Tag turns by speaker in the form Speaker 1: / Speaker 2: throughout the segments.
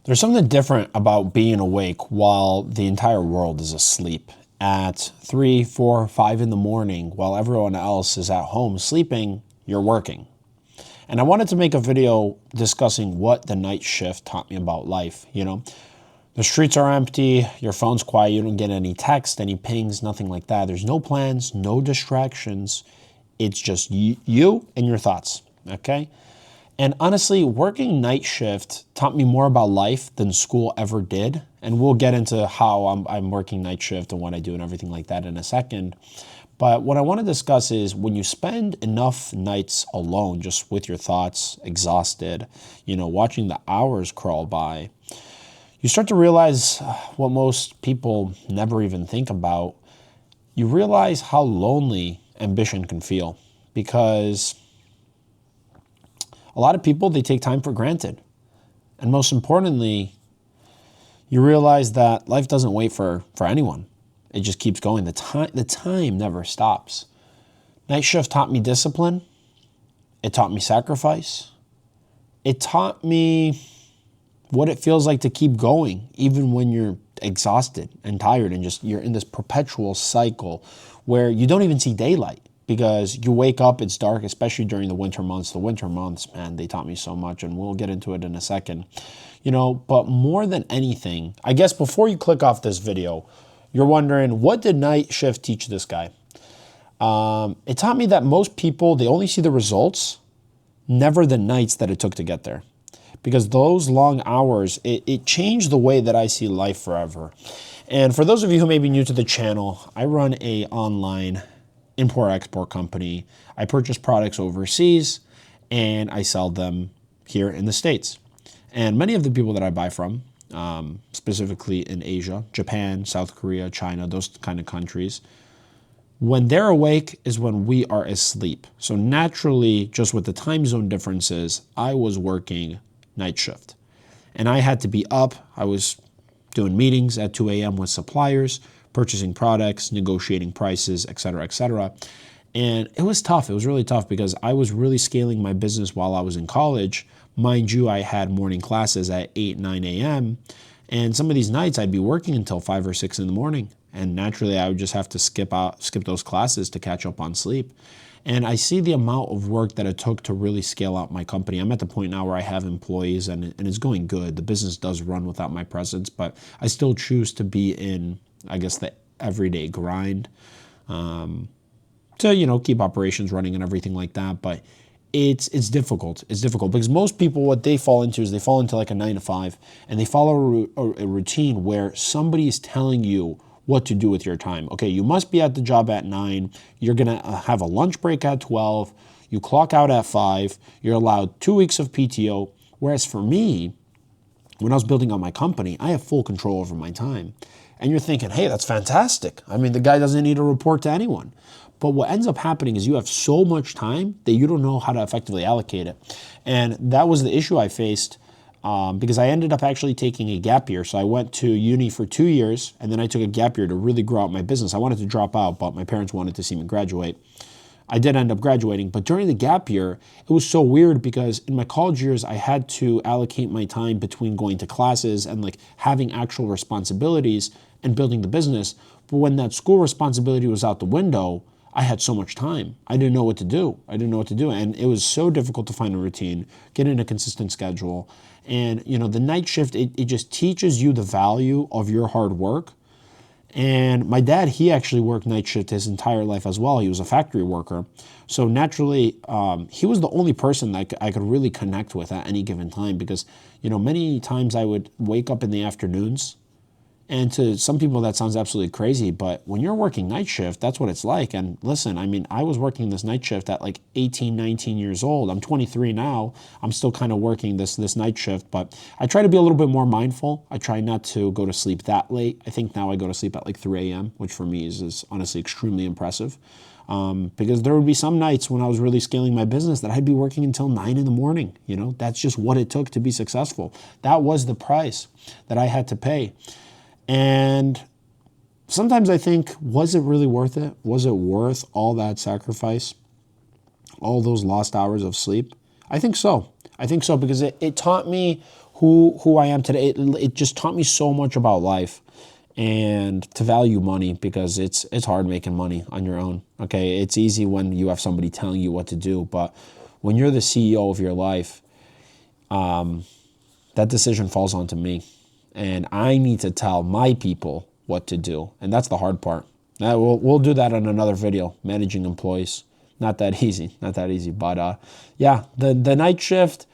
Speaker 1: There's something different about being awake while the entire world is asleep. At 3, 4, 5 in the morning, while everyone else is at home sleeping, you're working. And I wanted to make a video discussing what the night shift taught me about life. The streets are empty, your phone's quiet, you don't get any text, any pings, nothing like that. There's no plans, no distractions. It's just you and your thoughts, okay? And honestly, working night shift taught me more about life than school ever did. And we'll get into how I'm working night shift and what I do and everything like that in a second. But what I want to discuss is when you spend enough nights alone, just with your thoughts, exhausted, watching the hours crawl by, you start to realize what most people never even think about. You realize how lonely ambition can feel, because a lot of people, they take time for granted. And most importantly, you realize that life doesn't wait for anyone. It just keeps going. The time never stops. Night shift taught me discipline. It taught me sacrifice. It taught me what it feels like to keep going, even when you're exhausted and tired and you're in this perpetual cycle where you don't even see daylight. Because you wake up, it's dark, especially during the winter months. The winter months, man, they taught me so much, and we'll get into it in a second. But more than anything, I guess before you click off this video, you're wondering, what did night shift teach this guy? It taught me that most people, they only see the results, never the nights that it took to get there. Because those long hours, it changed the way that I see life forever. And for those of you who may be new to the channel, I run a online import-export company. I purchase products overseas and I sell them here in the States. And many of the people that I buy from, specifically in Asia, Japan, South Korea, China, those kind of countries, when they're awake is when we are asleep. So naturally, just with the time zone differences, I was working night shift. And I had to be up. I was doing meetings at 2 a.m. with suppliers, purchasing products, negotiating prices, et cetera, et cetera. And it was tough. It was really tough because I was really scaling my business while I was in college. Mind you, I had morning classes at 8, 9 a.m. And some of these nights I'd be working until 5 or 6 in the morning. And naturally, I would just have to skip those classes to catch up on sleep. And I see the amount of work that it took to really scale out my company. I'm at the point now where I have employees and it's going good. The business does run without my presence, but I still choose to be in, I guess, the everyday grind to, keep operations running and everything like that. But it's difficult. It's difficult because most people, what they fall into is they fall into like a 9 to 5 and they follow a routine where somebody is telling you what to do with your time. Okay, you must be at the job at 9. You're going to have a lunch break at 12. You clock out at 5. You're allowed 2 weeks of PTO. Whereas for me, when I was building out my company, I have full control over my time. And you're thinking, hey, that's fantastic. I mean, the guy doesn't need to report to anyone. But what ends up happening is you have so much time that you don't know how to effectively allocate it. And that was the issue I faced because I ended up actually taking a gap year. So I went to uni for 2 years, and then I took a gap year to really grow out my business. I wanted to drop out, but my parents wanted to see me graduate. I did end up graduating, but during the gap year, it was so weird because in my college years, I had to allocate my time between going to classes and like having actual responsibilities and building the business. But when that school responsibility was out the window, I had so much time. I didn't know what to do. And it was so difficult to find a routine, get in a consistent schedule. And, the night shift, it just teaches you the value of your hard work. And my dad, he actually worked night shift his entire life as well. He was a factory worker. So naturally, he was the only person that I could really connect with at any given time because, many times I would wake up in the afternoons. And to some people, that sounds absolutely crazy. But when you're working night shift, that's what it's like. And listen, I mean, I was working this night shift at like 18, 19 years old. I'm 23 now. I'm still kind of working this night shift. But I try to be a little bit more mindful. I try not to go to sleep that late. I think now I go to sleep at like 3 a.m., which for me is honestly extremely impressive. Because there would be some nights when I was really scaling my business that I'd be working until 9 in the morning. That's just what it took to be successful. That was the price that I had to pay. And sometimes I think, was it really worth it? Was it worth all that sacrifice? All those lost hours of sleep? I think so. Because it taught me who I am today. It just taught me so much about life and to value money, because it's hard making money on your own. Okay, it's easy when you have somebody telling you what to do, but when you're the CEO of your life, that decision falls onto me, and I need to tell my people what to do, and that's the hard part. We'll do that in another video, managing employees. Not that easy, but yeah, the night shift,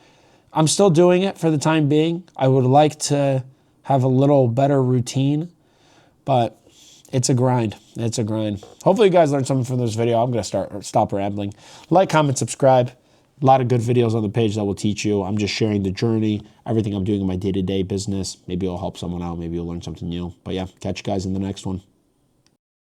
Speaker 1: I'm still doing it for the time being. I would like to have a little better routine, but it's a grind. It's a grind. Hopefully you guys learned something from this video. I'm going to stop rambling. Like, comment, subscribe. A lot of good videos on the page that will teach you. I'm just sharing the journey, everything I'm doing in my day-to-day business. Maybe it'll help someone out. Maybe you'll learn something new. But yeah, catch you guys in the next one.